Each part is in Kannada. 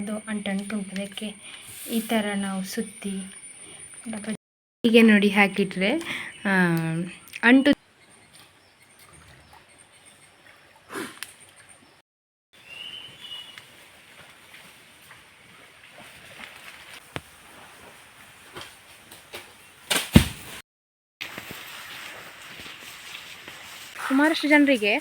ಅದು ಅಂಟುಂಟು ಅದಕ್ಕೆ ಈ ಥರ ನಾವು ಸುತ್ತಿ ಹೀಗೆ ನೋಡಿ ಹಾಕಿಟ್ರೆ ಅಂಟು. ಸುಮಾರಷ್ಟು ಜನರಿಗೆ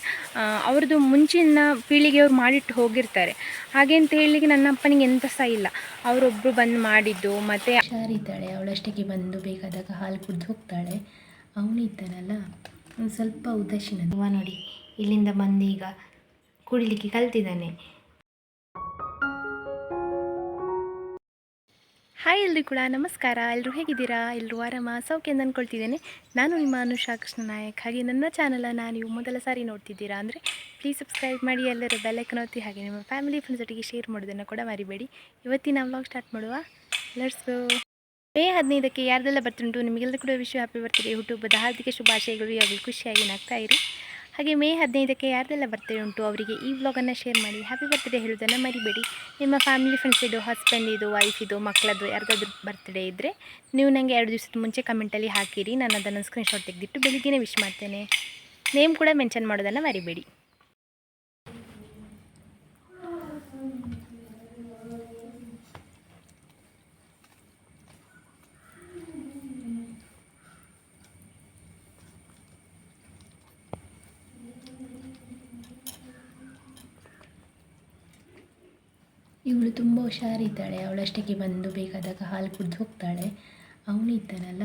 ಅವ್ರದ್ದು ಮುಂಚಿನ ಪೀಳಿಗೆಯವ್ರು ಮಾಡಿಟ್ಟು ಹೋಗಿರ್ತಾರೆ. ಹಾಗೆ ಅಂತ ಹೇಳಲಿಕ್ಕೆ ನನ್ನ ಅಪ್ಪನಿಗೆ ಎಂತ ಸಹ ಇಲ್ಲ, ಅವರೊಬ್ಬರು ಬಂದು ಮಾಡಿದ್ದು. ಮತ್ತು ಹುಷಾರಿದ್ದಾಳೆ, ಅವಳಷ್ಟಕ್ಕೆ ಬಂದು ಬೇಕಾದಾಗ ಹಾಲು ಕುಡಿದು ಹೋಗ್ತಾಳೆ. ಅವನಿದ್ದಾನಲ್ಲ ಒಂದು ಸ್ವಲ್ಪ ಉದಾಸೀನ ನೋಡಿ, ಇಲ್ಲಿಂದ ಬಂದು ಈಗ ಕುಡಿಲಿಕ್ಕೆ ಕಲ್ತಿದ್ದಾನೆ. ಹಾಯ್ ಎಲ್ಲರೂ ಕೂಡ ನಮಸ್ಕಾರ. ಎಲ್ಲರೂ ಹೇಗಿದ್ದೀರಾ? ಎಲ್ಲರೂ ಆರಾಮ ಸೌಖ್ಯ ಎಂದು ಅಂದ್ಕೊಳ್ತಿದ್ದೇನೆ. ನಾನು ನಿಮ್ಮ ಅನುಷಾ ಕೃಷ್ಣ ನಾಯಕ್. ಹಾಗೆ ನನ್ನ ಚಾನಲನ್ನು ನೀವು ಮೊದಲ ಸಾರಿ ನೋಡ್ತಿದ್ದೀರಾ ಅಂದರೆ ಪ್ಲೀಸ್ ಸಬ್ಸ್ಕ್ರೈಬ್ ಮಾಡಿ, ಎಲ್ಲರೂ ಬೆಲ್ಲೈಕನ್ ಒತ್ತಿ, ಹಾಗೆ ನಿಮ್ಮ ಫ್ಯಾಮಿಲಿ ಫ್ರೆಂಡ್ಸ್ ಒಟ್ಟಿಗೆ ಶೇರ್ ಮಾಡೋದನ್ನು ಕೂಡ ಮರಿಬೇಡಿ. ಇವತ್ತಿನ ವ್ಲಾಗ್ ಸ್ಟಾರ್ಟ್ ಮಾಡುವ, ಲೆಟ್ಸ್ ಗೋ. ಮೇ 15ಕ್ಕೆ ಯಾರ್ದೆಲ್ಲ ಬರ್ತುಂಟು ನಿಮಗೆಲ್ಲರೂ ಕೂಡ ವಿಶ್ ಹ್ಯಾಪಿ ಬರ್ತ್ಡೇ. ಹುಟ್ಟುಹಬ್ಬದ ಹಾರ್ದಿಕ ಶುಭಾಶಯಗಳು. ಯಾವಾಗಲೂ ಖುಷಿಯಾಗಿ ನಗ್ತಾ ಇರಿ. ಹಾಗೆ ಮೇ 15ಕ್ಕೆ ಯಾರ್ದೆಲ್ಲ ಬರ್ತ್ಡೇ ಉಂಟು ಅವರಿಗೆ ಈ ವ್ಲಾಗನ್ನು ಶೇರ್ ಮಾಡಿ ಹ್ಯಾಪಿ ಬರ್ತ್ಡೇ ಹೇಳೋದನ್ನು ಮರಿಬೇಡಿ. ನಿಮ್ಮ ಫ್ಯಾಮಿಲಿ ಫ್ರೆಂಡ್ಸ್ ಇದು, ಹಸ್ಬೆಂಡಿದು, ವೈಫಿದು, ಮಕ್ಕಳದ್ದು ಯಾರ್ದಾದ್ರು ಬರ್ತ್ಡೇ ಇದ್ದರೆ ನೀವು ನನಗೆ 2 ದಿವಸದ ಮುಂಚೆ ಕಮೆಂಟಲ್ಲಿ ಹಾಕಿರಿ. ನಾನು ಅದನ್ನು ಸ್ಕ್ರೀನ್ಶಾಟ್ ತೆಗೆದಿಟ್ಟು ಬೆಳಿಗ್ಗೆ ವಿಶ್ ಮಾಡ್ತೇನೆ. ನೇಮ್ ಕೂಡ ಮೆನ್ಷನ್ ಮಾಡೋದನ್ನು ಮರಿಬೇಡಿ. ಇವಳು ತುಂಬ ಹುಷಾರಿದ್ದಾಳೆ, ಅವಳಷ್ಟಕ್ಕೆ ಬಂದು ಬೇಕಾದಾಗ ಹಾಲು ಕುಡಿದು ಹೋಗ್ತಾಳೆ. ಅವನಿದ್ದಾನಲ್ಲ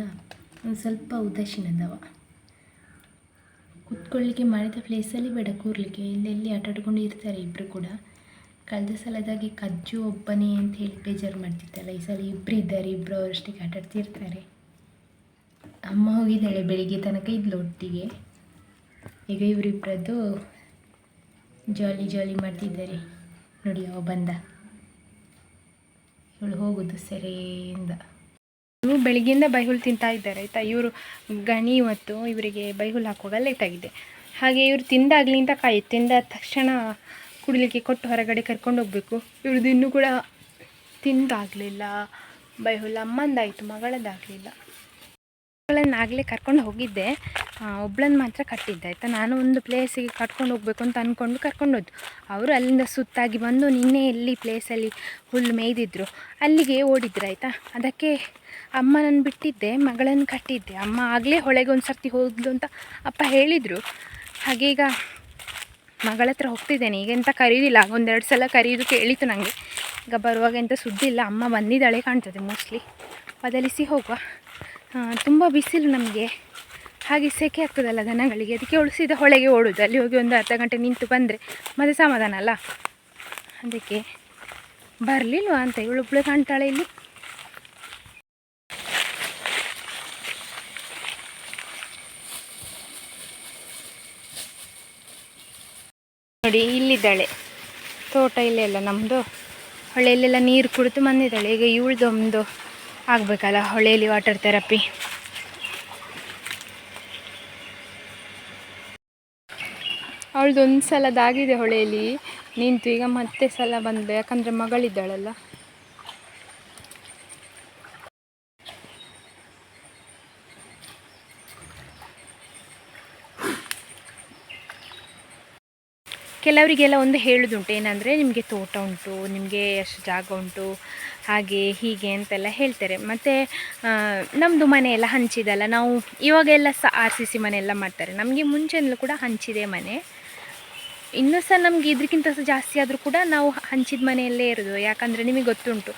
ಒಂದು ಸ್ವಲ್ಪ ಉದಾಸೀನದವ. ಕುತ್ಕೊಳ್ಳಿಕ್ಕೆ ಮಾಡಿದ ಪ್ಲೇಸಲ್ಲಿ ಬೇಡ ಕೂರಲಿಕ್ಕೆ, ಎಲ್ಲೆಲ್ಲಿ ಆಟಾಡ್ಕೊಂಡು ಇರ್ತಾರೆ ಇಬ್ಬರು ಕೂಡ. ಕಳೆದ ಸಲದಾಗಿ ಕಜ್ಜು ಒಬ್ಬನೇ ಅಂತ ಹೇಳಿ ಬೇಜಾರು ಮಾಡ್ತಿದ್ದಲ್ಲ, ಈ ಸಲ ಇಬ್ಬರು ಇದ್ದಾರೆ, ಇಬ್ಬರು ಅವರಷ್ಟಕ್ಕೆ ಆಟಾಡ್ತಿರ್ತಾರೆ. ಅಮ್ಮ ಹೋಗಿದ್ದಾಳೆ, ಬೆಳಿಗ್ಗೆ ತನಕ ಇದ್ಲು ಒಟ್ಟಿಗೆ. ಈಗ ಇವರಿಬ್ಬರದ್ದು ಜಾಲಿ ಜಾಲಿ ಮಾಡ್ತಿದ್ದಾರೆ ನೋಡಿ. ಅವ ಬಂದ, ಇವಳು ಹೋಗೋದು ಸರಿಯಿಂದ. ಇವರು ಬೆಳಗ್ಗೆಯಿಂದ ಬೈಹುಲ್ ತಿಂತಾ ಇದ್ದಾರೆ ಆಯಿತಾ. ಇವರು ಗಣಿ ಮತ್ತು ಇವರಿಗೆ ಬೈಹುಲ್ ಹಾಕುವಾಗ ಲೇಟ್ ಆಗಿದೆ. ಹಾಗೆ ಇವರು ತಿಂದಾಗಲಿಂದ ತಿಂದ ತಕ್ಷಣ ಕುಡಿಲಿಕ್ಕೆ ಕೊಟ್ಟು ಹೊರಗಡೆ ಕರ್ಕೊಂಡು ಹೋಗಬೇಕು. ಇವ್ರದ್ದು ಇನ್ನೂ ಕೂಡ ತಿಂದಾಗಲಿಲ್ಲ ಬೈಹುಲ್. ಅಮ್ಮಂದಾಯಿತು, ಮಗಳದ್ದಾಗಲಿಲ್ಲ. ಮಗಳನ್ನು ಆಗಲೇ ಕರ್ಕೊಂಡು ಹೋಗಿದ್ದೆ, ಒಬ್ಳನ್ನು ಮಾತ್ರ ಕಟ್ಟಿದ್ದೆ ಆಯಿತಾ. ನಾನು ಒಂದು ಪ್ಲೇಸಿಗೆ ಕರ್ಕೊಂಡು ಹೋಗಬೇಕು ಅಂತ ಅಂದ್ಕೊಂಡು ಕರ್ಕೊಂಡು ಹೋದ್ದು. ಅವರು ಅಲ್ಲಿಂದ ಸುತ್ತಾಗಿ ಬಂದು ನಿನ್ನೆ ಎಲ್ಲಿ ಪ್ಲೇಸಲ್ಲಿ ಹುಲ್ಲು ಮೇಯ್ದಿದ್ರು ಅಲ್ಲಿಗೆ ಓಡಿದ್ರು ಆಯಿತಾ. ಅದಕ್ಕೆ ಅಮ್ಮನನ್ನು ಬಿಟ್ಟಿದ್ದೆ, ಮಗಳನ್ನು ಕಟ್ಟಿದ್ದೆ. ಅಮ್ಮ ಆಗಲೇ ಹೊಳೆಗೆ ಒಂದು ಸರ್ತಿ ಹೋದ್ಲು ಅಂತ ಅಪ್ಪ ಹೇಳಿದರು. ಹಾಗೆ ಈಗ ಮಗಳ ಹತ್ರ ಹೋಗ್ತಿದ್ದೇನೆ. ಈಗ ಎಂತ ಕರೀದಿಲ್ಲ, 1-2 ಸಲ ಕರೀದು ಕೇಳಿತು ನನಗೆ. ಈಗ ಬರುವಾಗ ಎಂತ ಸುದ್ದಿ ಇಲ್ಲ, ಅಮ್ಮ ಬಂದಿದ್ದಾಳೆ ಕಾಣ್ತದೆ ಮೋಸ್ಟ್ಲಿ. ಬದಲಿಸಿ ಹೋಗುವ. ತುಂಬ ಬಿಸಿಲು ನಮಗೆ, ಹಾಗೆ ಸೆಕೆ ಆಗ್ತದಲ್ಲ ದನಗಳಿಗೆ. ಅದಕ್ಕೆ ಉಳಿಸಿದ ಹೊಳೆಗೆ ಓಡೋದು. ಅಲ್ಲಿ ಹೋಗಿ ಒಂದು ಅರ್ಧ ಗಂಟೆ ನಿಂತು ಬಂದರೆ ಮತ್ತೆ ಸಮಾಧಾನ ಅಲ್ಲ. ಅದಕ್ಕೆ ಬರಲಿಲ್ವ ಅಂತ ಇವಳೊಬ್ಬಳು ಕಾಣ್ತಾಳೆ ಇಲ್ಲಿ. ನೋಡಿ ಇಲ್ಲಿದ್ದಾಳೆ, ತೋಟ ಇಲ್ಲೆಲ್ಲ ನಮ್ಮದು. ಹೊಳೆಯಲ್ಲೆಲ್ಲ ನೀರು ಕುಡಿದು ಬಂದಿದ್ದಾಳೆ. ಈಗ ಇವಳ್ದೊಂದು ಆಗಬೇಕಲ್ಲ ಹೊಳೆಯಲ್ಲಿ ವಾಟರ್ ಥೆರಪಿ. ಅವಳದು ಒಂದು ಸಲದಾಗಿದೆ ಹೊಳೆಯಲ್ಲಿ ನಿಂತು, ಈಗ ಮತ್ತೆ ಸಲ ಬಂದು, ಯಾಕಂದರೆ ಮಗಳಿದ್ದಾಳಲ್ಲ. ಕೆಲವರಿಗೆಲ್ಲ ಒಂದು ಹೇಳೋದುಂಟು, ಏನಂದರೆ ನಿಮಗೆ ತೋಟ ಉಂಟು, ನಿಮಗೆ ಅಷ್ಟು ಜಾಗ ಉಂಟು, ಹಾಗೆ ಹೀಗೆ ಅಂತೆಲ್ಲ ಹೇಳ್ತಾರೆ. ಮತ್ತು ನಮ್ಮದು ಮನೆಯೆಲ್ಲ ಹಂಚಿದಲ್ಲ, ನಾವು ಇವಾಗೆಲ್ಲ ಸಹ RCC ಮನೆಯೆಲ್ಲ ಮಾಡ್ತಾರೆ. ನಮಗೆ ಮುಂಚೆನೂ ಕೂಡ ಹಂಚಿದೆ ಮನೆ. ಇನ್ನೂ ಸಹ ನಮಗೆ ಇದಕ್ಕಿಂತ ಸಹ ಜಾಸ್ತಿ ಆದರೂ ಕೂಡ ನಾವು ಹಂಚಿದ ಮನೆಯಲ್ಲೇ ಇರೋದು. ಯಾಕಂದರೆ ನಿಮಗೆ ಗೊತ್ತುಂಟು,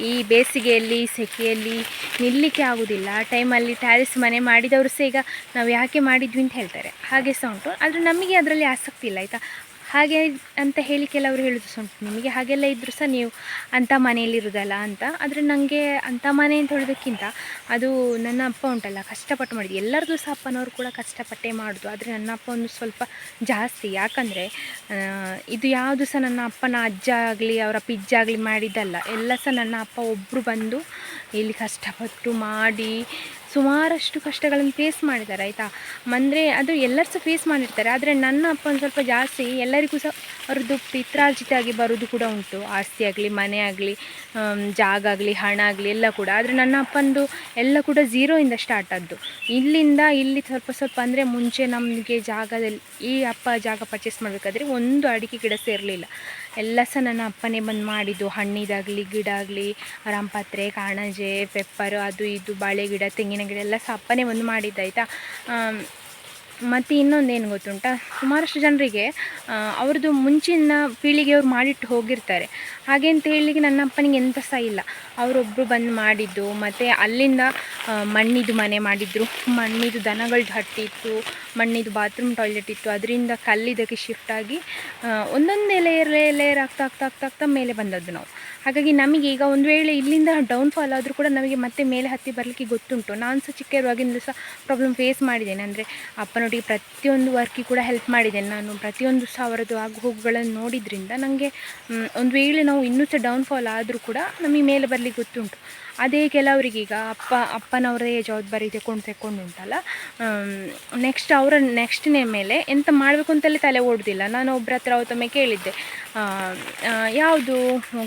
ಈ ಬೇಸಿಗೆಯಲ್ಲಿ ಸೆಕೆಯಲ್ಲಿ ನಿಲ್ಲಲಿಕ್ಕೆ ಆಗೋದಿಲ್ಲ. ಆ ಟೈಮಲ್ಲಿ ಟ್ಯಾರಿಸ್ ಮನೆ ಮಾಡಿದವರು ಸಹ ಈಗ ನಾವು ಯಾಕೆ ಮಾಡಿದ್ವಿ ಅಂತ ಹೇಳ್ತಾರೆ. ಹಾಗೆ ಸಹ ಉಂಟು, ಆದರೆ ನಮಗೆ ಅದರಲ್ಲಿ ಆಸಕ್ತಿ ಇಲ್ಲ ಆಯಿತಾ. ಹಾಗೆ ಅಂತ ಹೇಳಿ ಕೆಲವರು ಹೇಳೋದು ಸಹ ಉಂಟು, ನಿಮಗೆ ಹಾಗೆಲ್ಲ ಇದ್ದರೂ ಸಹ ನೀವು ಅಂಥ ಮನೆಯಲ್ಲಿರೋದಲ್ಲ ಅಂತ. ಆದರೆ ನನಗೆ ಅಂಥ ಮನೆ ಅಂತ ಹೇಳೋದಕ್ಕಿಂತ ಅದು ನನ್ನ ಅಪ್ಪ ಉಂಟಲ್ಲ ಕಷ್ಟಪಟ್ಟು ಮಾಡಿದ್ದು. ಎಲ್ಲರದ್ದು ಸಹ ಅಪ್ಪನವರು ಕೂಡ ಕಷ್ಟಪಟ್ಟೇ ಮಾಡೋದು, ಆದರೆ ನನ್ನ ಅಪ್ಪ ಒಂದು ಸ್ವಲ್ಪ ಜಾಸ್ತಿ. ಯಾಕಂದರೆ ಇದು ಯಾವುದು ಸಹ ನನ್ನ ಅಪ್ಪನ ಅಜ್ಜ ಆಗಲಿ ಅವರ ಪಿಜ್ಜ ಆಗಲಿ ಮಾಡಿದ್ದಲ್ಲ. ಎಲ್ಲ ಸಹ ನನ್ನ ಅಪ್ಪ ಒಬ್ಬರು ಬಂದು ಇಲ್ಲಿ ಕಷ್ಟಪಟ್ಟು ಮಾಡಿ ಸುಮಾರಷ್ಟು ಕಷ್ಟಗಳನ್ನು ಫೇಸ್ ಮಾಡಿದ್ದಾರೆ ಆಯಿತಾ. ಅಂದರೆ ಅದು ಎಲ್ಲರೂ ಸಹ ಫೇಸ್ ಮಾಡಿರ್ತಾರೆ, ಆದರೆ ನನ್ನ ಅಪ್ಪ ಒಂದು ಸ್ವಲ್ಪ ಜಾಸ್ತಿ ಎಲ್ಲರಿಗೂ ಸಹ ಅವ್ರದ್ದು ಪಿತ್ರಾರ್ಜಿತಾಗಿ ಬರೋದು ಕೂಡ ಉಂಟು, ಆಸ್ತಿ ಆಗಲಿ, ಮನೆ ಆಗಲಿ, ಜಾಗ ಆಗಲಿ, ಹಣ ಆಗಲಿ ಎಲ್ಲ ಕೂಡ. ಆದರೆ ನನ್ನ ಅಪ್ಪಂದು ಎಲ್ಲ ಕೂಡ ಝೀರೋಯಿಂದ ಸ್ಟಾರ್ಟ್ ಆದ್ದು. ಇಲ್ಲಿಂದ ಇಲ್ಲಿ ಸ್ವಲ್ಪ ಸ್ವಲ್ಪ ಅಂದರೆ ಮುಂಚೆ ನಮಗೆ ಜಾಗದಲ್ಲಿ ಈ ಅಪ್ಪ ಜಾಗ ಪರ್ಚೇಸ್ ಮಾಡಬೇಕಾದ್ರೆ ಒಂದು ಅಡಿಕೆ ಗಿಡ ಸೇರಲಿಲ್ಲ. ಎಲ್ಲ ಸಹ ನನ್ನ ಅಪ್ಪನೇ ಬಂದು ಮಾಡಿದ್ದು. ಹಣ್ಣಿದಾಗಲಿ, ಗಿಡ ಆಗಲಿ, ರಾಮಪತ್ರೆ, ಕಾಣಜೆ, ಪೆಪ್ಪರು, ಅದು ಇದು, ಬಾಳೆ ಗಿಡ, ತೆಂಗಿನ ಗಿಡ ಎಲ್ಲ ಸಹ ಅಪ್ಪನೇ ಬಂದು ಮಾಡಿದ್ದಾಯಿತಾ. ಮತ್ತು ಇನ್ನೊಂದೇನು ಗೊತ್ತುಂಟ, ಸುಮಾರಷ್ಟು ಜನರಿಗೆ ಅವ್ರದ್ದು ಮುಂಚಿನ ಪೀಳಿಗೆಯವ್ರು ಮಾಡಿಟ್ಟು ಹೋಗಿರ್ತಾರೆ. ಹಾಗೆ ಅಂತ ಹೇಳಲಿಕ್ಕೆ ನನ್ನ ಅಪ್ಪನಿಗೆ ಎಂಥ ಸಹ ಇಲ್ಲ. ಅವರೊಬ್ಬರು ಬಂದು ಮಾಡಿದ್ದು. ಮತ್ತು ಅಲ್ಲಿಂದ ಮಣ್ಣಿದು ಮನೆ ಮಾಡಿದರು, ಮಣ್ಣಿದು ದನಗಳದ್ದು ಹಟ್ಟಿ ಇತ್ತು, ಮಣ್ಣಿದು ಬಾತ್ರೂಮ್ ಟಾಯ್ಲೆಟ್ ಇತ್ತು. ಅದರಿಂದ ಕಲ್ಲಿದ್ದಕ್ಕೆ ಶಿಫ್ಟಾಗಿ ಒಂದೊಂದೇ ಲೇಯರ್ ಆಗ್ತಾ ಮೇಲೆ ಬಂದದ್ದು ನಾವು. ಹಾಗಾಗಿ ನಮಗೆ ಈಗ ಒಂದು ವೇಳೆ ಇಲ್ಲಿಂದ ಡೌನ್ಫಾಲ್ ಆದರೂ ಕೂಡ ನಮಗೆ ಮತ್ತೆ ಮೇಲೆ ಹತ್ತಿ ಬರಲಿಕ್ಕೆ ಗೊತ್ತುಂಟು. ನಾನು ಸಹ ಚಿಕ್ಕ ಇರುವಾಗಿಂದ ಸಹ ಪ್ರಾಬ್ಲಮ್ ಫೇಸ್ ಮಾಡಿದ್ದೇನೆ. ಅಂದರೆ ಅಪ್ಪನೊಟ್ಟಿಗೆ ಪ್ರತಿಯೊಂದು ವರ್ಕಿಗೆ ಕೂಡ ಹೆಲ್ಪ್ ಮಾಡಿದ್ದೇನೆ ನಾನು. ಪ್ರತಿಯೊಂದು ಸಹ ಅವರದ್ದು ಆಗು ಹೋಗುಗಳನ್ನು ನೋಡಿದ್ರಿಂದ ನನಗೆ ಒಂದು ವೇಳೆ ನಾವು ಇನ್ನೂ ಸಹ ಡೌನ್ಫಾಲ್ ಆದರೂ ಕೂಡ ನಮಗೆ ಮೇಲೆ ಬರಲಿಕ್ಕೆ ಗೊತ್ತುಂಟು. ಅದೇ ಕೆಲವರಿಗೀಗ ಅಪ್ಪನವರೇ ಜವಾಬ್ದಾರಿ ತೆಕೊಂಡು ಉಂಟಲ್ಲ, ನೆಕ್ಸ್ಟ್ನೇ ಮೇಲೆ ಎಂತ ಮಾಡಬೇಕು ಅಂತಲೇ ತಲೆ ಓಡುವುದಿಲ್ಲ. ನಾನು ಒಬ್ಬರ ಹತ್ರ ಅವತ್ತೊಮ್ಮೆ ಕೇಳಿದ್ದೆ, ಯಾವುದು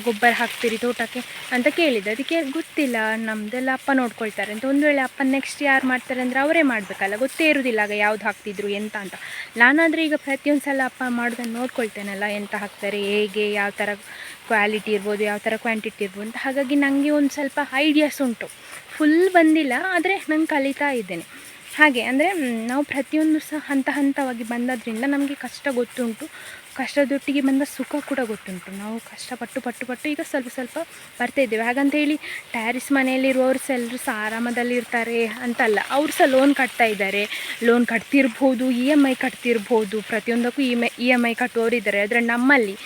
ಗೊಬ್ಬರ ಹಾಕ್ತೀರಿ ತೋಟಕ್ಕೆ ಅಂತ ಕೇಳಿದ್ದೆ. ಅದಕ್ಕೆ ಗೊತ್ತಿಲ್ಲ, ನಮ್ಮದೆಲ್ಲ ಅಪ್ಪ ನೋಡ್ಕೊಳ್ತಾರೆ ಅಂತ. ಒಂದು ವೇಳೆ ಅಪ್ಪ ನೆಕ್ಸ್ಟ್ ಯಾರು ಮಾಡ್ತಾರೆ ಅಂದರೆ ಅವರೇ ಮಾಡಬೇಕಲ್ಲ, ಗೊತ್ತೇ ಇರೋದಿಲ್ಲ ಆಗ ಯಾವುದು ಹಾಕ್ತಿದ್ರು ಎಂತ ಅಂತ. ನಾನಾದರೆ ಈಗ ಪ್ರತಿಯೊಂದು ಸಲ ಅಪ್ಪ ಮಾಡೋದನ್ನು ನೋಡ್ಕೊಳ್ತೇನಲ್ಲ, ಎಂತ ಹಾಕ್ತಾರೆ, ಹೇಗೆ, ಯಾವ ಥರ ಕ್ವಾಲಿಟಿ ಇರ್ಬೋದು, ಯಾವ ಥರ ಕ್ವಾಂಟಿಟಿ ಇರ್ಬೋದು ಅಂತ. ಹಾಗಾಗಿ ನನಗೆ ಒಂದು ಸ್ವಲ್ಪ ಐಡಿಯಾಸ್ ಉಂಟು. ಫುಲ್ ಬಂದಿಲ್ಲ, ಆದರೆ ನಾನು ಕಲಿತಾ ಇದ್ದೇನೆ. ಹಾಗೆ ಅಂದರೆ ನಾವು ಪ್ರತಿಯೊಂದು ಸಹ ಹಂತವಾಗಿ ಬಂದದ್ರಿಂದ ನಮಗೆ ಕಷ್ಟ ಗೊತ್ತುಂಟು. ಕಷ್ಟದೊಟ್ಟಿಗೆ ಬಂದ ಸುಖ ಕೂಡ ಗೊತ್ತುಂಟು. ನಾವು ಕಷ್ಟಪಟ್ಟು ಈಗ ಸ್ವಲ್ಪ ಬರ್ತಾ ಇದ್ದೇವೆ. ಹಾಗಂತೇಳಿ ಟ್ಯಾರಿಸ್ ಮನೆಯಲ್ಲಿರುವವರು ಸಹ ಎಲ್ಲರೂ ಸಹ ಆರಾಮದಲ್ಲಿರ್ತಾರೆ ಅಂತಲ್ಲ. ಅವರು ಸಹ ಲೋನ್ ಕಟ್ತಾ ಇದ್ದಾರೆ, ಲೋನ್ ಕಟ್ತಿರ್ಬೋದು, EMI ಕಟ್ತಿರ್ಬೋದು. ಪ್ರತಿಯೊಂದಕ್ಕೂ EMI ಕಟ್ಟುವವರು ಇದ್ದಾರೆ. ಆದರೆ ನಮ್ಮಲ್ಲಿ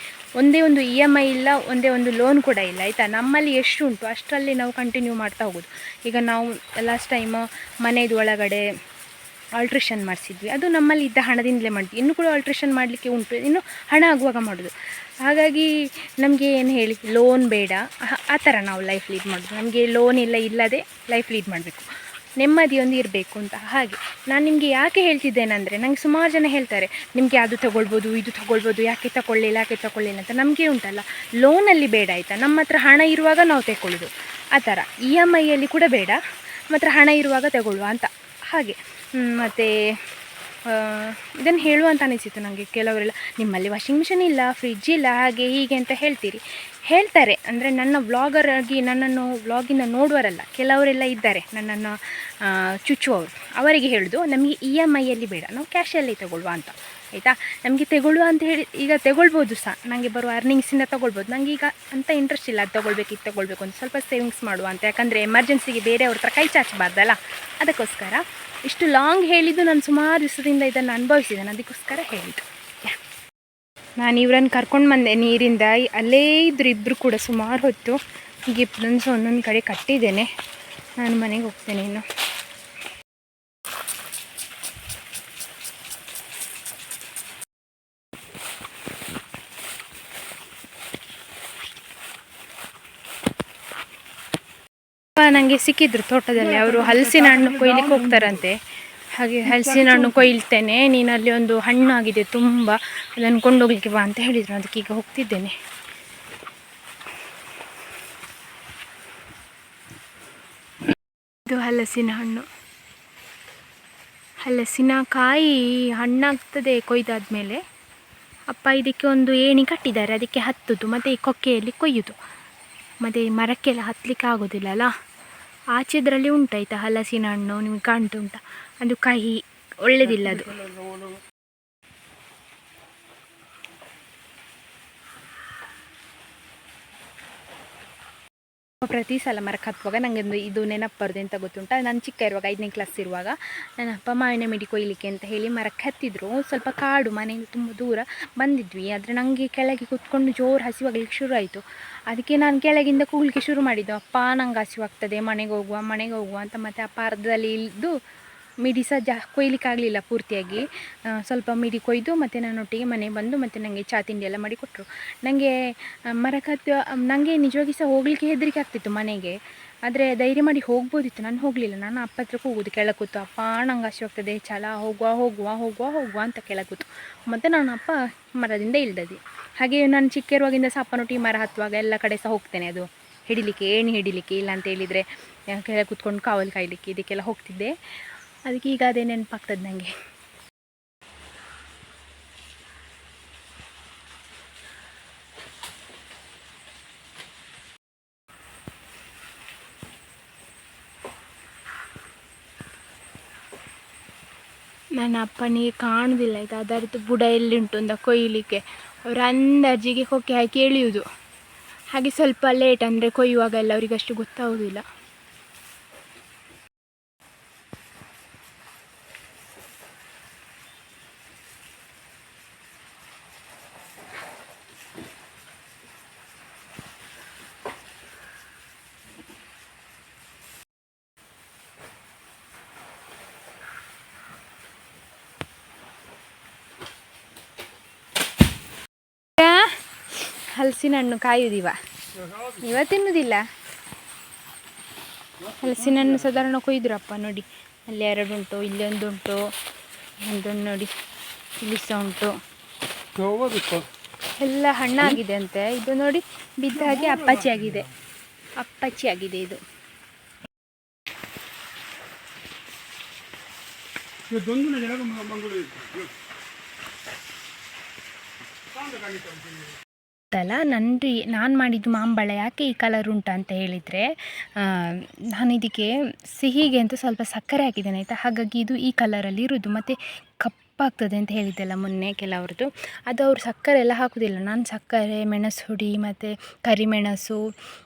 ಒಂದೇ ಒಂದು EMI ಇಲ್ಲ, ಒಂದೇ ಒಂದು ಲೋನ್ ಕೂಡ ಇಲ್ಲ ಆಯಿತಾ. ನಮ್ಮಲ್ಲಿ ಎಷ್ಟು ಉಂಟು ಅಷ್ಟರಲ್ಲಿ ನಾವು ಕಂಟಿನ್ಯೂ ಮಾಡ್ತಾ ಹೋಗೋದು. ಈಗ ನಾವು ಲಾಸ್ಟ್ ಟೈಮ್ ಮನೆಯದು ಒಳಗಡೆ ಆಲ್ಟ್ರೇಷನ್ ಮಾಡಿಸಿದ್ವಿ. ಅದು ನಮ್ಮಲ್ಲಿ ಇದ್ದ ಹಣದಿಂದಲೇ ಮಾಡಿದ್ವಿ. ಇನ್ನೂ ಕೂಡ ಆಲ್ಟ್ರೇಷನ್ ಮಾಡಲಿಕ್ಕೆ ಉಂಟು, ಇನ್ನು ಹಣ ಆಗುವಾಗ ಮಾಡೋದು. ಹಾಗಾಗಿ ನಮಗೆ ಏನು ಹೇಳಿ, ಲೋನ್ ಬೇಡ, ಆ ಥರ ನಾವು ಲೈಫ್ ಲೀಡ್ ಮಾಡೋದು. ನಮಗೆ ಲೋನ್ ಇಲ್ಲದೆ ಲೈಫ್ ಲೀಡ್ ಮಾಡಬೇಕು, ನೆಮ್ಮದಿಯೊಂದು ಇರಬೇಕು ಅಂತ. ಹಾಗೆ ನಾನು ನಿಮಗೆ ಯಾಕೆ ಹೇಳ್ತಿದ್ದೇನೆಂದರೆ, ನನಗೆ ಸುಮಾರು ಜನ ಹೇಳ್ತಾರೆ, ನಿಮಗೆ ಅದು ತೊಗೊಳ್ಬೋದು, ಇದು ತೊಗೊಳ್ಬೋದು, ಯಾಕೆ ತಗೊಳ್ಳಿಲ್ಲ ಅಂತ. ನಮಗೆ ಉಂಟಲ್ಲ, ಲೋನಲ್ಲಿ ಬೇಡ ಆಯಿತಾ. ನಮ್ಮ ಹತ್ರ ಹಣ ಇರುವಾಗ ನಾವು ತಗೊಳ್ಳೋದು, ಆ ಥರ. EMIಯಲ್ಲಿ ಕೂಡ ಬೇಡ, ಮಾತ್ರ ಹಣ ಇರುವಾಗ ತಗೊಳ್ಳುವ ಅಂತ. ಹಾಗೆ ಮತ್ತು ಇದನ್ನು ಹೇಳುವಂತ ಅನಿಸಿತು ನನಗೆ. ಕೆಲವರೆಲ್ಲ ನಿಮ್ಮಲ್ಲಿ ವಾಷಿಂಗ್ ಮಿಷಿನ್ ಇಲ್ಲ, ಫ್ರಿಡ್ಜ್ ಇಲ್ಲ, ಹಾಗೆ ಹೀಗೆ ಅಂತ ಹೇಳ್ತಾರೆ. ಅಂದರೆ ನನ್ನ ವ್ಲಾಗರ್ ಆಗಿ ನನ್ನನ್ನು ವ್ಲಾಗಿಂದ ನೋಡುವರಲ್ಲ, ಕೆಲವರೆಲ್ಲ ಇದ್ದಾರೆ ನನ್ನನ್ನು ಚುಚ್ಚುವವರು. ಅವರಿಗೆ ಹೇಳೋದು, ನಮಗೆ EMIಯಲ್ಲಿ ಬೇಡ, ನಾವು ಕ್ಯಾಶಲ್ಲಿ ತಗೊಳ್ಳುವ ಅಂತ ಆಯಿತಾ. ನಮಗೆ ತಗೊಳ್ಳುವ ಅಂತ ಹೇಳಿ ಈಗ ತಗೊಳ್ಬೋದು ಸಹ, ನನಗೆ ಬರುವ ಅರ್ನಿಂಗ್ಸಿಂದ ತಗೊಳ್ಬೋದು. ನನಗೆ ಈಗ ಅಂಥ ಇಂಟ್ರೆಸ್ಟ್ ಇಲ್ಲ, ಅದು ಇದು ತಗೊಳ್ಬೇಕು ಅಂತ. ಸ್ವಲ್ಪ ಸೇವಿಂಗ್ಸ್ ಮಾಡುವ ಅಂತ, ಯಾಕಂದರೆ ಎಮರ್ಜೆನ್ಸಿಗೆ ಬೇರೆಯವ್ರ ಹತ್ರ ಕೈ ಚಾಚಬಾರ್ದಲ್ಲ. ಅದಕ್ಕೋಸ್ಕರ ಇಷ್ಟು ಲಾಂಗ್ ಹೇಳಿದ್ದು. ನಾನು ಸುಮಾರು ದಿವಸದಿಂದ ಇದನ್ನು ಅನುಭವಿಸಿದ್ದೇನೆ, ಅದಕ್ಕೋಸ್ಕರ ಹೇಳಿದ್ದು. ನಾನು ಇವರನ್ನು ಕರ್ಕೊಂಡು ಬಂದೆ ನೀರಿಂದ. ಅಲ್ಲೇ ಇದ್ದರು ಇಬ್ಬರು ಕೂಡ ಸುಮಾರು ಹೊತ್ತು. ಹೀಗೆ ಫ್ರೆಂಡ್ಸ್ ಒಂದೊಂದು ಕಡೆ ಕಟ್ಟಿದ್ದೇನೆ. ನಾನು ಮನೆಗೆ ಹೋಗ್ತೇನೆ ಇನ್ನು. ನನಗೆ ಸಿಕ್ಕಿದ್ರು ತೋಟದಲ್ಲಿ. ಅವರು ಹಲಸಿನ ಹಣ್ಣು ಕೊಯ್ಲಿಕ್ಕೆ ಹೋಗ್ತಾರಂತೆ. ಹಾಗೆ ಹಲಸಿನ ಹಣ್ಣು ಕೊಯ್ಲ್ತೇನೆ, ನೀನು ಅಲ್ಲಿ ಒಂದು ಹಣ್ಣಾಗಿದೆ ತುಂಬ, ಅದನ್ನು ಕೊಂಡೋಗ್ಲಿಕ್ಕೆ ಬಾ ಅಂತ ಹೇಳಿದರು. ಅದಕ್ಕೆ ಈಗ ಹೋಗ್ತಿದ್ದೇನೆ. ಇದು ಹಲಸಿನಕಾಯಿ ಹಣ್ಣಾಗ್ತದೆ ಕೊಯ್ದಾದ್ಮೇಲೆ. ಅಪ್ಪ ಇದಕ್ಕೆ ಒಂದು ಏಣಿ ಕಟ್ಟಿದ್ದಾರೆ, ಅದಕ್ಕೆ ಹತ್ತುದು, ಮತ್ತು ಈ ಕೊಕ್ಕೆಯಲ್ಲಿ ಕೊಯ್ಯುದು. ಮತ್ತು ಮರಕ್ಕೆಲ್ಲ ಹತ್ತಲಿಕ್ಕೆ ಆಗೋದಿಲ್ಲಲ್ಲ. ಆಚೆದ್ರಲ್ಲಿ ಉಂಟಾಯ್ತಾ ಹಲಸಿನ ಹಣ್ಣು, ನಿಮ್ಗೆ ಕಾಣ್ತುಂಟ, ಅದು ಕಹಿ, ಒಳ್ಳೆದಿಲ್ಲ ಅದು. ಪ್ರತಿ ಸಲ ಮರಕ್ಕೆ ಹತ್ತುವಾಗ ನನಗೆ ಇದು ನೆನಪು ಬರೋದು. ಎಂತ ಗೊತ್ತುಂಟ, ನಾನು ಚಿಕ್ಕ ಇರುವಾಗ 5ನೇ ಕ್ಲಾಸ್ ಇರುವಾಗ ನನ್ನ ಅಪ್ಪ ಮಾವಿನ ಮಿಡಿ ಕೊಯ್ಲಿಕ್ಕೆ ಅಂತ ಹೇಳಿ ಮರಕ್ಕೆ ಹತ್ತಿದ್ರು. ಸ್ವಲ್ಪ ಕಾಡು, ಮನೆಯಿಂದ ತುಂಬ ದೂರ ಬಂದಿದ್ವಿ. ಆದರೆ ನನಗೆ ಕೆಳಗೆ ಕೂತ್ಕೊಂಡು ಜೋರು ಹಸಿವಾಗಲಿಕ್ಕೆ ಶುರು ಆಯಿತು. ಅದಕ್ಕೆ ನಾನು ಕೆಳಗಿಂದ ಕೂಗಲಿಕ್ಕೆ ಶುರು ಮಾಡಿದ್ದು, ಅಪ್ಪ ನಂಗೆ ಹಸಿವಾಗ್ತದೆ, ಮನೆಗೆ ಹೋಗುವ ಅಂತ. ಮತ್ತು ಅಪ್ಪ ಅರ್ಧದಲ್ಲಿ ಇಳಿದು ಮಿಡಿ ಸಹ ಕೊಯ್ಲಿಕ್ಕಾಗಲಿಲ್ಲ ಪೂರ್ತಿಯಾಗಿ. ಸ್ವಲ್ಪ ಮಿಡಿ ಕೊಯ್ದು ಮತ್ತು ನನ್ನೊಟ್ಟಿಗೆ ಮನೆಗೆ ಬಂದು ಮತ್ತು ನನಗೆ ಚಹಾ ತಿಂಡಿ ಎಲ್ಲ ಮಾಡಿ ಕೊಟ್ಟರು. ನನಗೆ ಮರಕ್ಕೆ ಹತ್ತುವ ನನಗೆ ನಿಜವಾಗಿ ಸಹ ಹೋಗಲಿಕ್ಕೆ ಹೆದರಿಕೆ ಆಗ್ತಿತ್ತು ಮನೆಗೆ. ಆದರೆ ಧೈರ್ಯ ಮಾಡಿ ಹೋಗ್ಬೋದಿತ್ತು, ನಾನು ಹೋಗಲಿಲ್ಲ. ನಾನು ಅಪ್ಪ ಹತ್ರ ಹೋಗೋದು ಕೆಳಗೆ ಕೂತು, ಅಪ್ಪ ನಂಗೆ ಹಸಿವಾಗ್ತದೆ, ಹೋಗುವ ಅಂತ ಕೆಳಗೆ ಕೂತು. ಮತ್ತು ನಾನು ಅಪ್ಪ ಮರದಿಂದ ಇಳ್ದದ್ದು. ಹಾಗೆ ನಾನು ಚಿಕ್ಕಿರುವಾಗಿಂದ ಸಹ ಅಪ್ಪನೊಟ್ಟಿಗೆ ಮರ ಹತ್ತುವಾಗ ಎಲ್ಲ ಕಡೆ ಸಹ ಹೋಗ್ತೇನೆ, ಅದು ಹಿಡಿಲಿಕ್ಕೆ, ಏಣಿ ಹಿಡಿಲಿಕ್ಕೆ, ಇಲ್ಲ ಅಂತ ಹೇಳಿದರೆ ಕೆಳಗೆ ಕೂತ್ಕೊಂಡು ಕಾವಲು ಕಾಯಲಿಕ್ಕೆ, ಇದಕ್ಕೆಲ್ಲ ಹೋಗ್ತಿದ್ದೆ. ಅದಕ್ಕೆ ಈಗ ಅದೇ ನೆನಪಾಗ್ತದೆ ನನಗೆ. ನನ್ನ ಅಪ್ಪನಿಗೆ ಕಾಣುವುದಿಲ್ಲ ಆಯಿತಾ, ಅದರದ್ದು ಬುಡ ಎಲ್ಲಿಂಟು ಅಂತ ಕೊಯ್ಯಲಿಕ್ಕೆ. ಅವರು ಅಂದಾಜಿಗೆ ಕೊಕ್ಕೆ ಹಾಕಿ ಎಳೆಯುವುದು. ಹಾಗೆ ಸ್ವಲ್ಪ ಲೇಟ್ ಅಂದರೆ ಕೊಯ್ಯುವಾಗೆಲ್ಲ ಅವರಿಗೆ ಅಷ್ಟು ಗೊತ್ತಾಗೋದಿಲ್ಲ. ಹಲಸಿನ ಹಣ್ಣು ಕಾಯುವುದಿವ, ಇವ ತಿನ್ನುವುದಿಲ್ಲ. ಹಲಸಿನ ಹಣ್ಣು ಸಾಧಾರಣ ಕೊಯ್ದ್ರಪ್ಪ ನೋಡಿ, ಅಲ್ಲಿ 2 ಉಂಟು, ಇಲ್ಲಿ 1 ಉಂಟು, ಒಂದೊಂದು ನೋಡಿ ಇಲ್ಲಿ ಸಹ ಉಂಟು, ಎಲ್ಲ ಹಣ್ಣಾಗಿದೆ ಅಂತೆ. ಇದು ನೋಡಿ ಬಿದ್ದ ಹಾಗೆ ಅಪ್ಪಚ್ಚಿ ಆಗಿದೆ ಇದು. ನಾನು ಮಾಡಿದ್ದು ಮಾಂಬಳ ಯಾಕೆ ಈ ಕಲರ್ ಉಂಟು ಅಂತ ಹೇಳಿದರೆ, ನಾನು ಇದಕ್ಕೆ ಸಿಹಿಗೆ ಅಂತ ಸ್ವಲ್ಪ ಸಕ್ಕರೆ ಹಾಕಿದ್ದೇನೆ ಆಯಿತಾ. ಹಾಗಾಗಿ ಇದು ಈ ಕಲರಲ್ಲಿ ಇರೋದು. ಮತ್ತು ಕಪ್ಪಾಗ್ತದೆ ಅಂತ ಹೇಳಿದ್ದೆಲ್ಲ ಮೊನ್ನೆ ಕೆಲವ್ರದ್ದು, ಅದು ಅವರು ಸಕ್ಕರೆ ಎಲ್ಲ ಹಾಕೋದಿಲ್ಲ. ನಾನು ಸಕ್ಕರೆ, ಮೆಣಸು ಹುಡಿ ಮತ್ತು ಕರಿಮೆಣಸು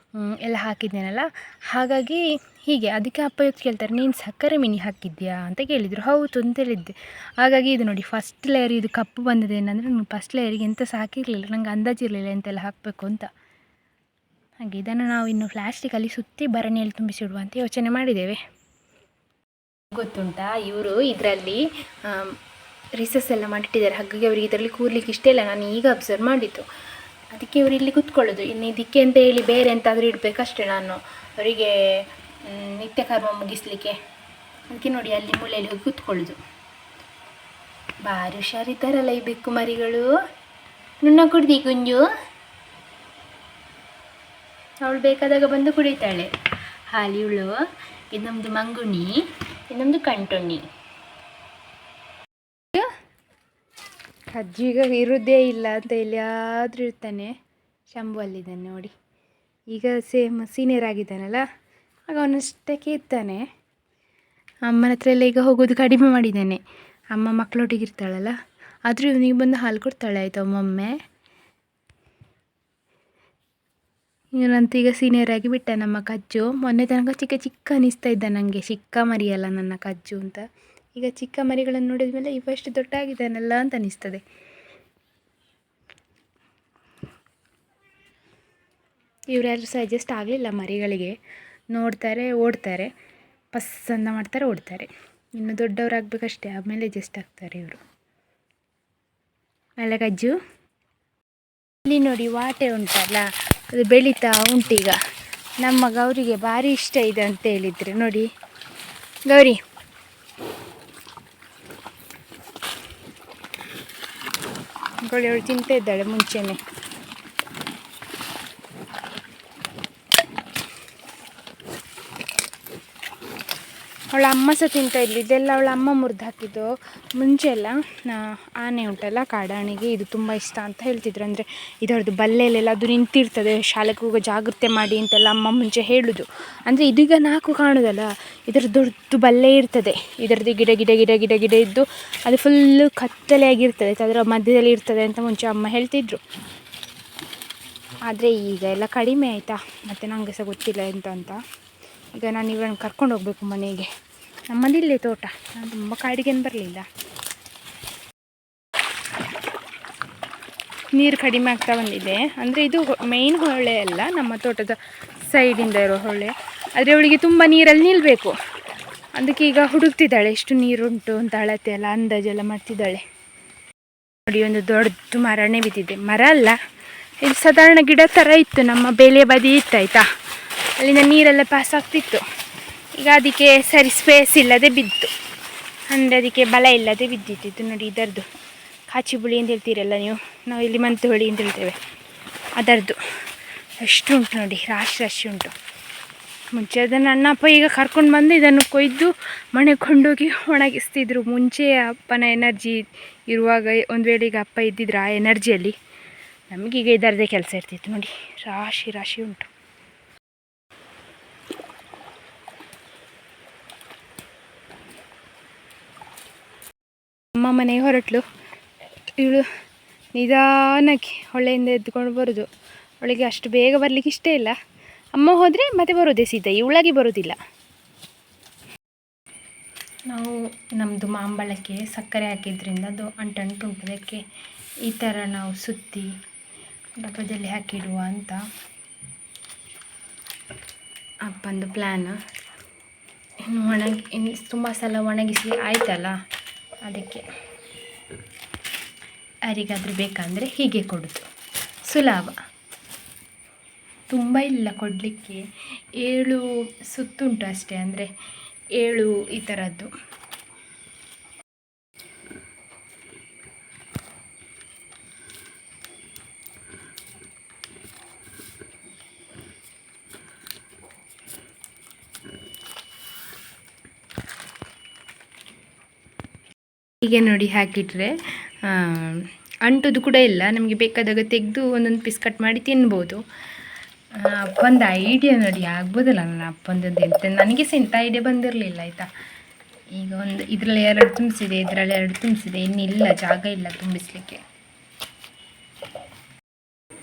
ಎಲ್ಲ ಹಾಕಿದ್ದೇನಲ್ಲ, ಹಾಗಾಗಿ ಹೀಗೆ. ಅದಕ್ಕೆ ಅಪ್ಪ ಇವತ್ತು ಕೇಳ್ತಾರೆ, ನೀನು ಸಕ್ಕರೆ ಮಿನಿ ಹಾಕಿದ್ಯಾ ಅಂತ ಕೇಳಿದರು. ಹೌದು ಅಂತ ಹೇಳಿದ್ದೆ. ಹಾಗಾಗಿ ಇದು ನೋಡಿ ಫಸ್ಟ್ ಲೇಯರ್ ಇದು ಕಪ್ಪು ಬಂದಿದೆ. ಏನಂದರೆ ಫಸ್ಟ್ ಲೇಯರಿಗೆ ಎಂತ ಸಹ ಹಾಕಿರಲಿಲ್ಲ, ನಂಗೆ ಅಂದಾಜಿರಲಿಲ್ಲ ಎಂತೆಲ್ಲ ಹಾಕಬೇಕು ಅಂತ. ಹಾಗೆ ಇದನ್ನು ನಾವು ಇನ್ನು ಪ್ಲಾಸ್ಟಿಕಲ್ಲಿ ಸುತ್ತಿ ಭರಣಿಯಲ್ಲಿ ತುಂಬಿಸಿಡುವ ಅಂತ ಯೋಚನೆ ಮಾಡಿದ್ದೇವೆ. ಗೊತ್ತುಂಟಾ, ಇವರು ಇದರಲ್ಲಿ ರಿಸಸ್ ಎಲ್ಲ ಮಾಡಿಟ್ಟಿದ್ದಾರೆ. ಹಾಗಾಗಿ ಅವರಿಗೆ ಇದರಲ್ಲಿ ಕೂರ್ಲಿಕ್ಕೆ ಇಷ್ಟ ಇಲ್ಲ. ನಾನು ಈಗ ಅಬ್ಸರ್ವ್ ಮಾಡಿದ್ದು. ಅದಕ್ಕೆ ಇವರು ಇಲ್ಲಿ ಕೂತ್ಕೊಳ್ಳೋದು. ಇನ್ನು ಇದಕ್ಕೆ ಅಂತ ಹೇಳಿ ಬೇರೆ ಎಂತಾದರೂ ಇಡಬೇಕಷ್ಟೇ ನಾನು ಅವರಿಗೆ ನಿತ್ಯ ಕರ್ಮ ಮುಗಿಸ್ಲಿಕ್ಕೆ. ಅದಕ್ಕೆ ನೋಡಿ ಅಲ್ಲಿ ಮೂಲೆಯಲ್ಲಿ ಹೋಗಿ ಕೂತ್ಕೊಳ್ಳೋದು. ಭಾರಿ ಹುಷಾರಿದ್ದಾರಲ್ಲ ಈ ಬೆಕ್ಕು ಮರಿಗಳು. ನುಣ್ಣ ಕುಡ್ದಿ ಗುಂಜು, ಅವಳು ಬೇಕಾದಾಗ ಬಂದು ಕುಡಿತಾಳೆ ಹಾಲಿವಳು. ಇದು ನಮ್ಮದು ಮಂಗುಣಿ, ಇದು ನಮ್ಮದು ಕಂಟುಣ್ಣಿ. ಅಜ್ಜಿಗ ಇರೋದೇ ಇಲ್ಲ ಅಂತ ಎಲ್ಲಿಯಾದರೂ ಇರ್ತಾನೆ. ಶಂಭು ಅಲ್ಲಿದ್ದಾನೆ ನೋಡಿ. ಈಗ ಸೇಮ್ ಸೀನಿಯರ್ ಆಗಿದ್ದಾನಲ್ಲ, ಆಗ ಅವನಷ್ಟಕ್ಕೆ ಇರ್ತಾನೆ. ಅಮ್ಮನ ಹತ್ರ ಎಲ್ಲ ಈಗ ಹೋಗೋದು ಕಡಿಮೆ ಮಾಡಿದ್ದಾನೆ. ಅಮ್ಮ ಮಕ್ಕಳೊಟ್ಟಿಗೆ ಇರ್ತಾಳಲ್ಲ, ಆದರೂ ಇವನಿಗೆ ಬಂದು ಹಾಲು ಕೊಡ್ತಾಳೆ ಆಯಿತಾ ಒಮ್ಮೊಮ್ಮೆ. ಇವನಂತೂ ಈಗ ಸೀನಿಯರ್ ಆಗಿ ಬಿಟ್ಟ ನಮ್ಮ ಕಜ್ಜು. ಮೊನ್ನೆ ತನಕ ಚಿಕ್ಕ ಚಿಕ್ಕ ಅನಿಸ್ತಾ ಇದ್ದ ನನಗೆ, ಚಿಕ್ಕ ಮರಿಯಲ್ಲ ನನ್ನ ಕಜ್ಜು ಅಂತ. ಈಗ ಚಿಕ್ಕ ಮರಿಗಳನ್ನು ನೋಡಿದ ಮೇಲೆ ಇವಷ್ಟು ದೊಡ್ಡ ಆಗಿದ್ದಾನಲ್ಲ ಅಂತ ಅನಿಸ್ತದೆ. ಇವರ್ಯಾರು ಸಹ ಅಡ್ಜಸ್ಟ್ ಆಗಲಿಲ್ಲ ಮರಿಗಳಿಗೆ. ನೋಡ್ತಾರೆ, ಓಡ್ತಾರೆ, ಪಸಂದ ಮಾಡ್ತಾರೆ, ಓಡ್ತಾರೆ. ಇನ್ನು ದೊಡ್ಡವರಾಗಬೇಕಷ್ಟೇ, ಆಮೇಲೆ ಅಡ್ಜಸ್ಟ್ ಆಗ್ತಾರೆ ಇವರು. ಅಲ್ಲ ಕಜ್ಜು. ಇಲ್ಲಿ ನೋಡಿ ವಾಟೆ ಉಂಟಲ್ಲ, ಅದು ಬೆಳೀತಾ ಉಂಟೀಗ. ನಮ್ಮ ಗೌರಿಗೆ ಭಾರಿ ಇಷ್ಟ ಇದೆ ಅಂತ ಹೇಳಿದರೆ ನೋಡಿ. ಗೌರಿ ಅವಳು ತಿಂತಾ ಇದ್ದಾಳೆ ಮುಂಚೆನೆ. ಅವಳ ಅಮ್ಮ ಸಹ ತಿಂತಾ ಇದ್ಲು. ಇದೆಲ್ಲ ಅವಳ ಅಮ್ಮ ಮುರಿದು ಹಾಕಿದ್ದು. ಮುಂಚೆ ಎಲ್ಲ ಆನೆ ಉಂಟಲ್ಲ, ಕಾಡಾನೆಗೆ ಇದು ತುಂಬ ಇಷ್ಟ ಅಂತ ಹೇಳ್ತಿದ್ರು. ಅಂದರೆ ಇದರದ್ದು ಬಲ್ಲೆಯಲ್ಲೆಲ್ಲ ಅದು ನಿಂತಿರ್ತದೆ, ಶಾಲೆಗೆ ಹೋಗೋ ಜಾಗ್ರತೆ ಮಾಡಿ ಅಂತೆಲ್ಲ ಅಮ್ಮ ಮುಂಚೆ ಹೇಳೋದು. ಅಂದರೆ ಇದೀಗ 4 ಕಾಣೋದಲ್ಲ, ಇದರ ದೊಡ್ಡ ಬಲ್ಲೆ ಇರ್ತದೆ. ಇದರದ್ದು ಗಿಡ ಇದ್ದು ಅದು ಫುಲ್ಲು ಕತ್ತಲೆಯಾಗಿರ್ತದೆ, ಅದರ ಮಧ್ಯದಲ್ಲಿ ಇರ್ತದೆ ಅಂತ ಮುಂಚೆ ಅಮ್ಮ ಹೇಳ್ತಿದ್ರು. ಆದರೆ ಈಗ ಎಲ್ಲ ಕಡಿಮೆ ಆಯಿತಾ, ಮತ್ತು ನನಗೆ ಸಹ ಗೊತ್ತಿಲ್ಲ ಎಂತ ಅಂತ. ಈಗ ನಾನು ಇವರನ್ನು ಕರ್ಕೊಂಡು ಹೋಗಬೇಕು ಮನೆಗೆ. ನಮ್ಮದಿಲ್ಲೇ ತೋಟ, ನಾನು ತುಂಬ ಕಾಡಿಗೇನು ಬರಲಿಲ್ಲ. ನೀರು ಕಡಿಮೆ ಆಗ್ತಾ ಬಂದಿದೆ. ಅಂದರೆ ಇದು ಮೇಯ್ನ್ ಹೊಳೆ ಅಲ್ಲ, ನಮ್ಮ ತೋಟದ ಸೈಡಿಂದ ಇರೋ ಹೊಳೆ. ಆದರೆ ಅವಳಿಗೆ ತುಂಬ ನೀರಲ್ಲಿ ನಿಲ್ಲಬೇಕು. ಅದಕ್ಕೆ ಈಗ ಹುಡುಕ್ತಿದ್ದಾಳೆ ಎಷ್ಟು ನೀರುಂಟು ಅಂತ, ಅಳತೆ ಎಲ್ಲ ಅಂದಾಜೆಲ್ಲ ಮಾಡ್ತಿದ್ದಾಳೆ. ನೋಡಿ ಒಂದು ದೊಡ್ಡ ಮರನೇ ಬಿದ್ದಿದೆ. ಮರ ಅಲ್ಲ, ಇದು ಸಾಧಾರಣ ಗಿಡ ಥರ ಇತ್ತು, ನಮ್ಮ ಬೇಲೆ ಬದಿ ಇತ್ತಾಯ್ತಾ. ಅಲ್ಲಿಂದ ನೀರೆಲ್ಲ ಪಾಸ್ ಆಗ್ತಿತ್ತು. ಈಗ ಅದಕ್ಕೆ ಸರಿ ಸ್ಪೇಸ್ ಇಲ್ಲದೆ ಬಿದ್ದು, ಅಂದರೆ ಅದಕ್ಕೆ ಬಲ ಇಲ್ಲದೆ ಬಿದ್ದಿತ್ತು. ನೋಡಿ ಇದರದ್ದು ಕಾಚಿಬುಳಿ ಅಂತ ಹೇಳ್ತೀರಲ್ಲ ನೀವು, ನಾವು ಇಲ್ಲಿ ಮಂತುಹುಳಿ ಅಂತ ಹೇಳ್ತೇವೆ, ಅದರದ್ದು ಎಷ್ಟು ಉಂಟು ನೋಡಿ, ರಾಶಿ ಉಂಟು. ಮುಂಚೆ ಅದನ್ನು ಅಣ್ಣಪ್ಪ ಈಗ ಕರ್ಕೊಂಡು ಬಂದು ಇದನ್ನು ಕೊಯ್ದು ಮನೆಗೆ ಕೊಂಡೋಗಿ ಒಣಗಿಸ್ತಿದ್ರು. ಮುಂಚೆ ಅಪ್ಪನ ಎನರ್ಜಿ ಇರುವಾಗ, ಒಂದು ವೇಳೆ ಈಗ ಅಪ್ಪ ಇದ್ದಿದ್ರು ಆ ಎನರ್ಜಿಯಲ್ಲಿ, ನಮಗೀಗ ಇದರದೇ ಕೆಲಸ ಇರ್ತಿತ್ತು ನೋಡಿ. ರಾಶಿ ಉಂಟು. ಅಮ್ಮ ಮನೆಗೆ ಹೊರಟ್ಲು. ಇವಳು ನಿಧಾನಕ್ಕೆ ಹೊಳೆಯಿಂದ ಎದ್ದುಕೊಂಡು ಬರೋದು. ಅವಳಿಗೆ ಅಷ್ಟು ಬೇಗ ಬರಲಿಕ್ಕೆ ಇಷ್ಟ ಇಲ್ಲ. ಅಮ್ಮ ಹೋದರೆ ಮತ್ತೆ ಬರೋದೇ ಸೀದಾ, ಇವಳಾಗಿ ಬರೋದಿಲ್ಲ. ನಾವು ನಮ್ಮದು ಮಾಂಬಳಕ್ಕೆ ಸಕ್ಕರೆ ಹಾಕಿದ್ರಿಂದ ಅದು ಅಂಟುಂಟು ಉಂಟು. ಅದಕ್ಕೆ ಈ ಥರ ನಾವು ಸುತ್ತಿ ಡಬ್ಬದಲ್ಲಿ ಹಾಕಿಡುವ ಅಂತ ಅಪ್ಪಂದು ಪ್ಲ್ಯಾನ್. ಇನ್ನು ತುಂಬ ಸಲ ಒಣಗಿಸಿ ಆಯ್ತಲ್ಲ, ಅದಕ್ಕೆ ಯಾರಿಗಾದರೂ ಬೇಕಂದರೆ ಹೀಗೆ ಕೊಡೋದು ಸುಲಭ. ತುಂಬ ಇಲ್ಲ ಕೊಡಲಿಕ್ಕೆ, 7 ಸುತ್ತುಂಟು ಅಷ್ಟೇ, ಅಂದರೆ 7 ಈ ಥರದ್ದು. ಹೀಗೆ ನೋಡಿ ಹಾಕಿಟ್ರೆ ಅಂಟೋದು ಕೂಡ ಇಲ್ಲ. ನಮಗೆ ಬೇಕಾದಾಗ ತೆಗೆದು ಒಂದೊಂದು ಪೀಸ್ ಕಟ್ ಮಾಡಿ ತಿನ್ಬೋದು. ಅಪ್ಪಂದು ಐಡಿಯಾ ನೋಡಿ, ಆಗ್ಬೋದಲ್ಲ ನನ್ನ ಅಪ್ಪಂದದ್ದು ಎಂತ, ನನಗೆ ಸಹ ಎಂಥ ಐಡಿಯಾ ಬಂದಿರಲಿಲ್ಲ ಆಯಿತಾ. ಈಗ ಒಂದು ಇದರಲ್ಲಿ 2 ತುಂಬಿಸಿದೆ, ಇದರಲ್ಲಿ 2 ತುಂಬಿಸಿದೆ, ಇನ್ನಿಲ್ಲ, ಜಾಗ ಇಲ್ಲ ತುಂಬಿಸಲಿಕ್ಕೆ.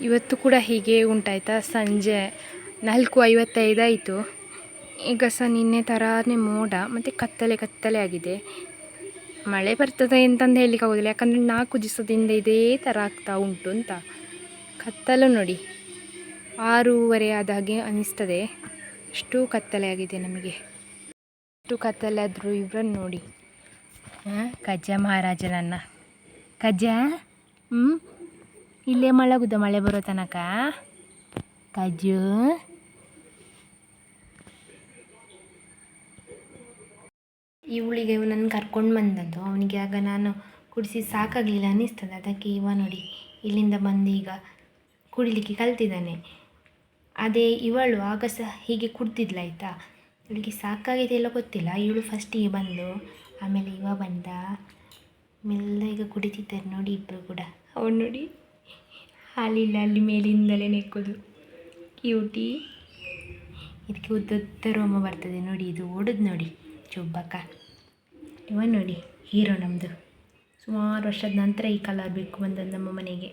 ಇವತ್ತು ಕೂಡ ಹೀಗೆ ಉಂಟಾಯ್ತಾ. ಸಂಜೆ 4:55 ಆಯಿತು. ಈಗ ಸಹ ನಿನ್ನೆ ಥರನೇ ಮೋಡ ಮತ್ತು ಕತ್ತಲೆ ಆಗಿದೆ. ಮಳೆ ಬರ್ತದೆ ಅಂತಂದು ಹೇಳಲಿಕ್ಕೆ ಆಗೋದಿಲ್ಲ, ಯಾಕಂದರೆ 4 ದಿವಸದಿಂದ ಇದೇ ಥರ ಆಗ್ತಾ ಉಂಟು ಅಂತ. ಕತ್ತಲು ನೋಡಿ 6:30 ಆದ ಹಾಗೆ ಅನಿಸ್ತದೆ. ಅಷ್ಟು ಕತ್ತಲೆ ಆಗಿದೆ ನಮಗೆ. ಅಷ್ಟು ಕತ್ತಲೆ ಆದರೂ ಇವರನ್ನು ನೋಡಿ, ಕಜ್ಜ ಮಹಾರಾಜನನ್ನು. ಕಜ್ಜ ಇಲ್ಲೇ ಮಲಗುದ ಮಳೆ ಬರೋ ತನಕ. ಕಜ್ಜು ಇವಳಿಗೆ ಇವನನ್ನು ಕರ್ಕೊಂಡು ಬಂದದ್ದು. ಅವನಿಗೆ ಆಗ ನಾನು ಕುಡಿಸಿ ಸಾಕಾಗಲಿಲ್ಲ ಅನ್ನಿಸ್ತದೆ. ಅದಕ್ಕೆ ಇವ ನೋಡಿ ಇಲ್ಲಿಂದ ಬಂದು ಈಗ ಕುಡಿಲಿಕ್ಕೆ ಕಲ್ತಿದ್ದಾನೆ. ಅದೇ ಇವಳು ಆಗ ಸಹ ಹೀಗೆ ಕುಡ್ತಿದ್ಲ ಆಯಿತಾ. ಇವಳಿಗೆ ಸಾಕಾಗಿದೆ ಎಲ್ಲ ಗೊತ್ತಿಲ್ಲ. ಇವಳು ಫಸ್ಟಿಗೆ ಬಂದು ಆಮೇಲೆ ಇವ ಬಂದ, ಮೆಲ್ಲ ಈಗ ಕುಡಿತಿದ್ದಾರೆ ನೋಡಿ ಇಬ್ಬರು ಕೂಡ. ಅವನು ನೋಡಿ ಹಾಲಿಲ್ಲ, ಅಲ್ಲಿ ಮೇಲಿಂದಲೇ ನೆಕ್ಕೋದು. ಕ್ಯೂಟಿ. ಇದಕ್ಕೆ ಉದ್ದ ರೋಮ ಬರ್ತದೆ ನೋಡಿ, ಇದು ಓಡೋದು ನೋಡಿ ಚೊಬ್ಬಕ್ಕ. ಇವ ನೋಡಿ ಹೀರೋ ನಮ್ಮದು. ಸುಮಾರು ವರ್ಷದ ನಂತರ ಈ ಕಲರ್ ಬೇಕು ಬಂದದ್ದು ನಮ್ಮ ಮನೆಗೆ.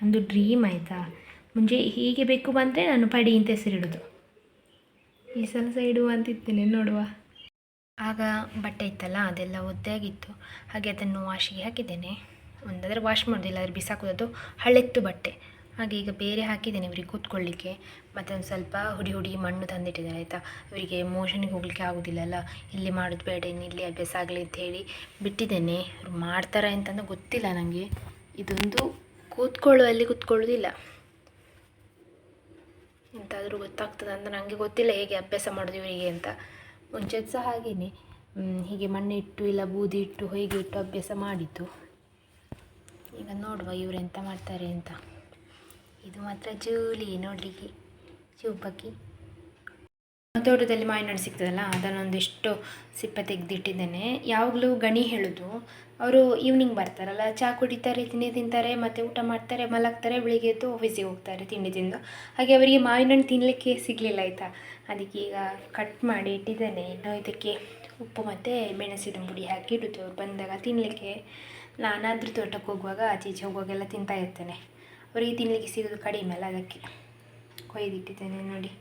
ಒಂದು ಡ್ರೀಮ್ ಆಯಿತಾ. ಮುಂಚೆ ಹೀಗೆ ಬೇಕು ಬಂದರೆ ನಾನು ಪಡಿ ಅಂತ ಹೆಸರಿಡೋದು. ಈ ಸಲ ಇಡುವ ಅಂತಿದ್ದೇನೆ, ನೋಡುವ. ಆಗ ಬಟ್ಟೆ ಇತ್ತಲ್ಲ ಅದೆಲ್ಲ ಒದ್ದೆಯಾಗಿತ್ತು, ಹಾಗೆ ಅದನ್ನು ವಾಶಿಗೆ ಹಾಕಿದ್ದೇನೆ. ಒಂದಾದರೆ ವಾಶ್ ಮಾಡೋದಿಲ್ಲ, ಅದ್ರ ಬಿಸಾಕೋದು. ಹಳೆತ್ತು ಬಟ್ಟೆ, ಹಾಗೆ ಈಗ ಬೇರೆ ಹಾಕಿದ್ದೇನೆ ಇವರಿಗೆ ಕೂತ್ಕೊಳ್ಳಿಕ್ಕೆ. ಮತ್ತು ಒಂದು ಸ್ವಲ್ಪ ಹುಡಿ ಮಣ್ಣು ತಂದಿಟ್ಟಿದ್ದಾರೆ ಆಯಿತಾ. ಇವರಿಗೆ ಮೋಷನಿಗೆ ಹೋಗಲಿಕ್ಕೆ ಆಗೋದಿಲ್ಲಲ್ಲ, ಇಲ್ಲಿ ಮಾಡೋದು ಬೇಡ, ಇನ್ನು ಇಲ್ಲಿ ಅಭ್ಯಾಸ ಆಗಲಿ ಅಂತ ಹೇಳಿ ಬಿಟ್ಟಿದ್ದೇನೆ. ಅವ್ರು ಮಾಡ್ತಾರೆ ಅಂತಂದು ಗೊತ್ತಿಲ್ಲ ನನಗೆ. ಇದೊಂದು ಕೂತ್ಕೊಳ್ಳುವಲ್ಲಿ ಕೂತ್ಕೊಳ್ಳೋದಿಲ್ಲ, ಎಂತಾದರೂ ಗೊತ್ತಾಗ್ತದೆ ಅಂತ ನನಗೆ ಗೊತ್ತಿಲ್ಲ ಹೇಗೆ ಅಭ್ಯಾಸ ಮಾಡೋದು ಇವರಿಗೆ ಅಂತ. ಮುಂಚೆದು ಸಹ ಹಾಗೆಯೇ ಹೀಗೆ ಮಣ್ಣಿಟ್ಟು ಇಲ್ಲ ಬೂದಿ ಇಟ್ಟು ಹೀಗೆ ಇಟ್ಟು ಅಭ್ಯಾಸ ಮಾಡಿದ್ದು. ಈಗ ನೋಡುವ ಇವರು ಎಂತ ಮಾಡ್ತಾರೆ ಅಂತ. ಇದು ಮಾತ್ರ ಜೂಲಿ ನೋಡಲಿಕ್ಕೆ ಚೂಪಕ್ಕಿ. ತೋಟದಲ್ಲಿ ಮಾವಿನಹಣ್ಣು ಸಿಗ್ತದಲ್ಲ, ಅದನ್ನೊಂದಿಷ್ಟು ಸಿಪ್ಪೆ ತೆಗೆದಿಟ್ಟಿದ್ದೇನೆ. ಯಾವಾಗಲೂ ಗಣಿ ಹೇಳೋದು, ಅವರು ಈವ್ನಿಂಗ್ ಬರ್ತಾರಲ್ಲ, ಚಹಾ ಕುಡಿತಾರೆ, ತಿಂತಾರೆ, ಮತ್ತು ಊಟ ಮಾಡ್ತಾರೆ, ಮಲಗ್ತಾರೆ, ಬೆಳಿಗ್ಗೆ ಎದ್ದು ಆಫೀಸಿಗೆ ಹೋಗ್ತಾರೆ ತಿಂಡಿ ತಿಂದು. ಹಾಗೆ ಅವರಿಗೆ ಮಾವಿನಹಣ್ಣು ತಿನ್ನಲಿಕ್ಕೆ ಸಿಗಲಿಲ್ಲ ಆಯಿತಾ. ಅದಕ್ಕೆ ಈಗ ಕಟ್ ಮಾಡಿ ಇಟ್ಟಿದ್ದೇನೆ. ಇನ್ನು ಇದಕ್ಕೆ ಉಪ್ಪು ಮತ್ತು ಮೆಣಸಿನ ಪುಡಿ ಹಾಕಿ ಇಡುತ್ತೆ ಅವ್ರು ಬಂದಾಗ ತಿನ್ನಲಿಕ್ಕೆ. ನಾನಾದರೂ ತೋಟಕ್ಕೆ ಹೋಗುವಾಗ ಆಚೆ ಈಚೆ ಹೋಗುವಾಗೆಲ್ಲ ತಿಂತಾ ಇರ್ತೇನೆ. ಅವರಿಗೆ ತಿನ್ನಲಿಕ್ಕೆ ಸಿಗೋದು ಕಡಿಮೆ ಅಲ್ಲ, ಅದಕ್ಕೆ ಕೊಯ್ದಿಟ್ಟಿದ್ದೇನೆ ನೋಡಿ.